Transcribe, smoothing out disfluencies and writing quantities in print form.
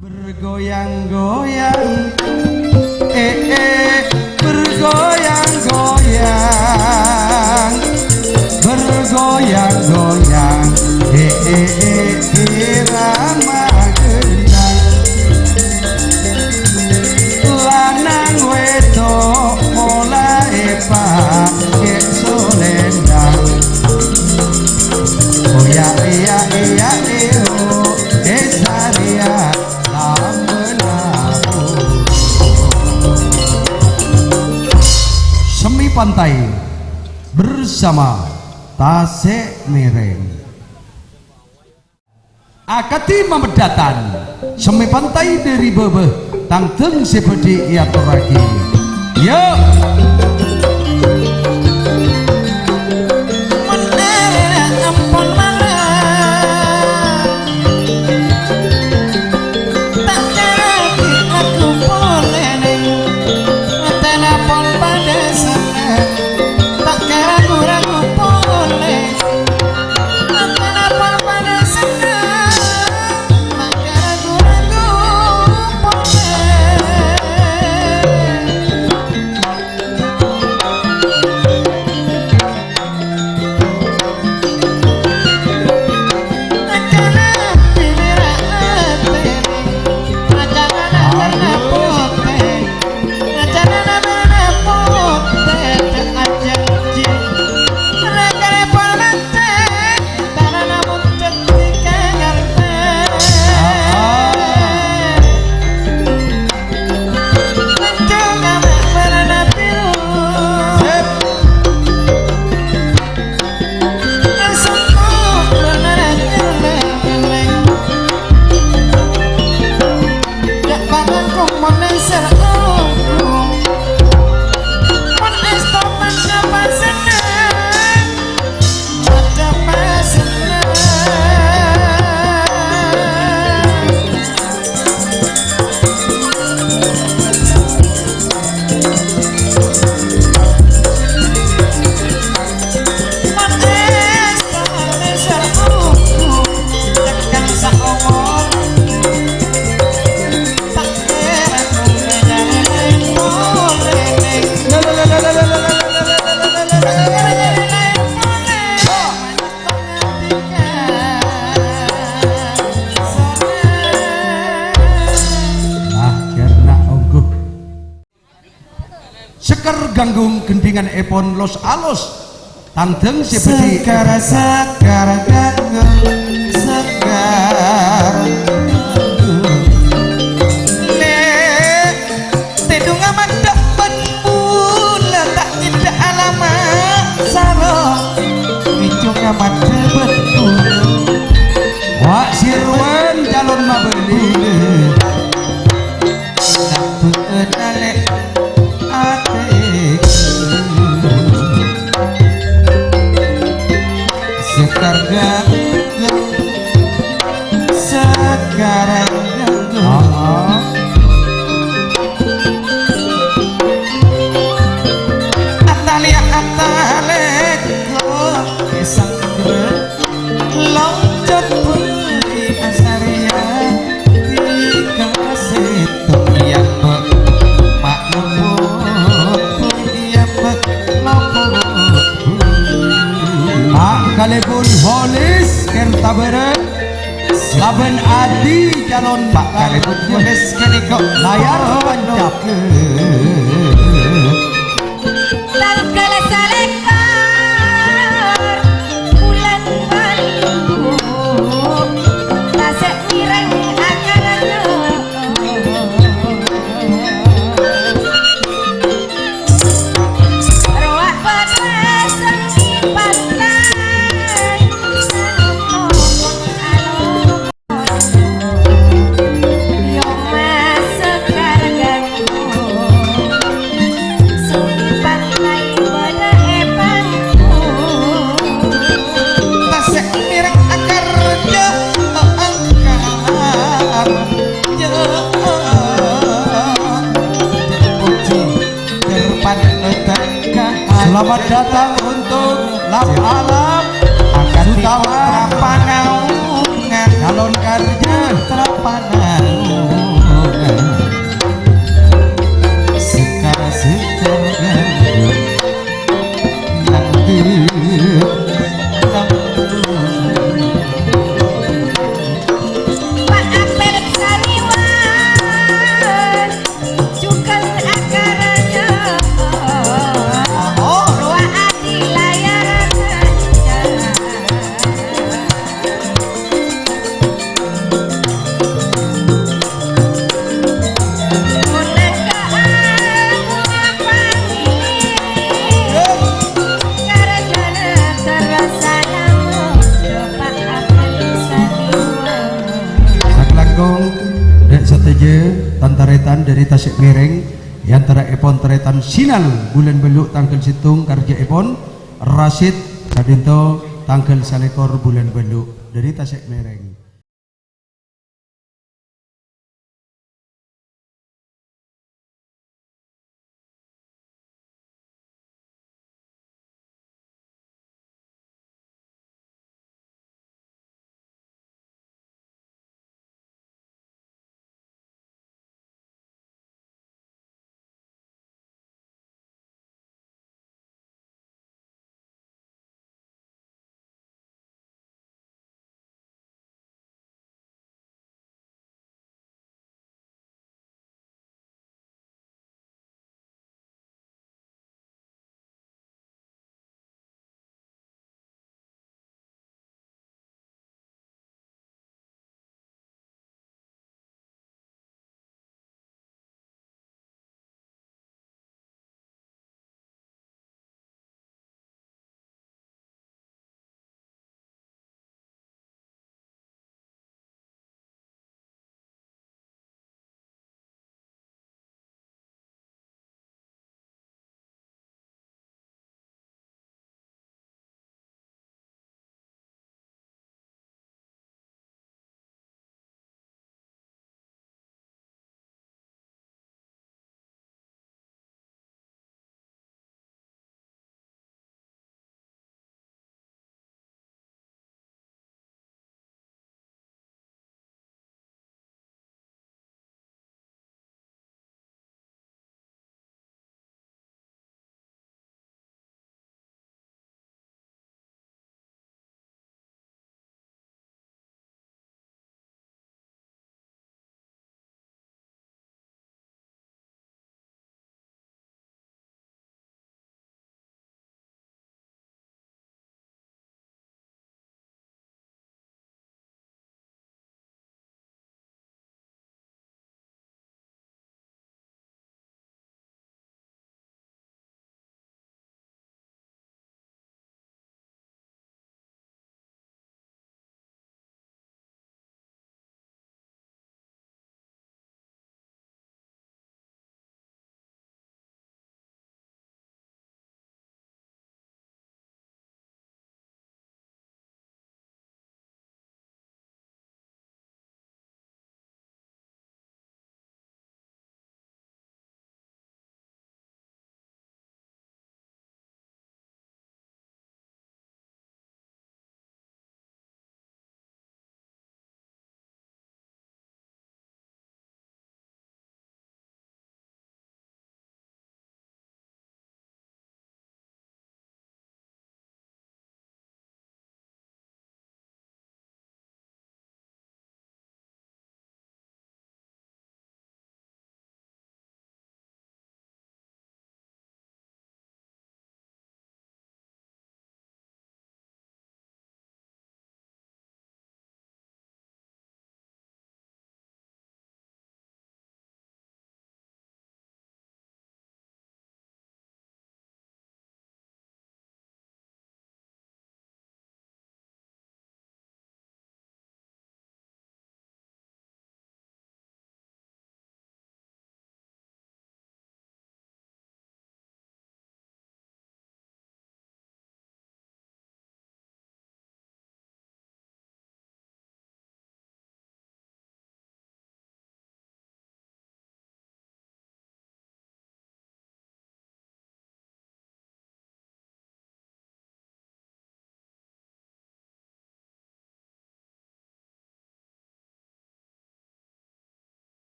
Bergoyang-goyang, bergoyang-goyang, bergoyang-goyang, irama gendang. Lanang wedok mulai pakai selendang. Oh ya iya iya iyo, Esaria. Semi Pantai bersama Tasik Miring. Akati memedatan Semi Pantai dari bebeh tangteng seperti ia teragi. Yuk. Ganggung gendingan epon los alos tanteng seperti sekar ganggung sekar le tedung amat dapat pula tak tidak alamat saro itu amat dapat wak sirwan calon mabeli tak pengenale sekarang Atalia atalek lo kisang loncat beli asaria dikasih tuh iya bek maklum iya bek kalipun holis kerta beret laban adi calon pak kalipun holis kenikok layar pancap tanggal selekar bulan baru Tasik Miring acaranya roak pada Semi Pantai selamat datang untuk lap alam akan utawa pangaungan alon karja terpanangan sekar-sekar nanti Tantaretan dari Tasik Mereng yang tera epon teretan sinal bulan beluk tanggal situng karja epon Rasid Kadinto tanggal salekor bulan beluk dari Tasik Mereng.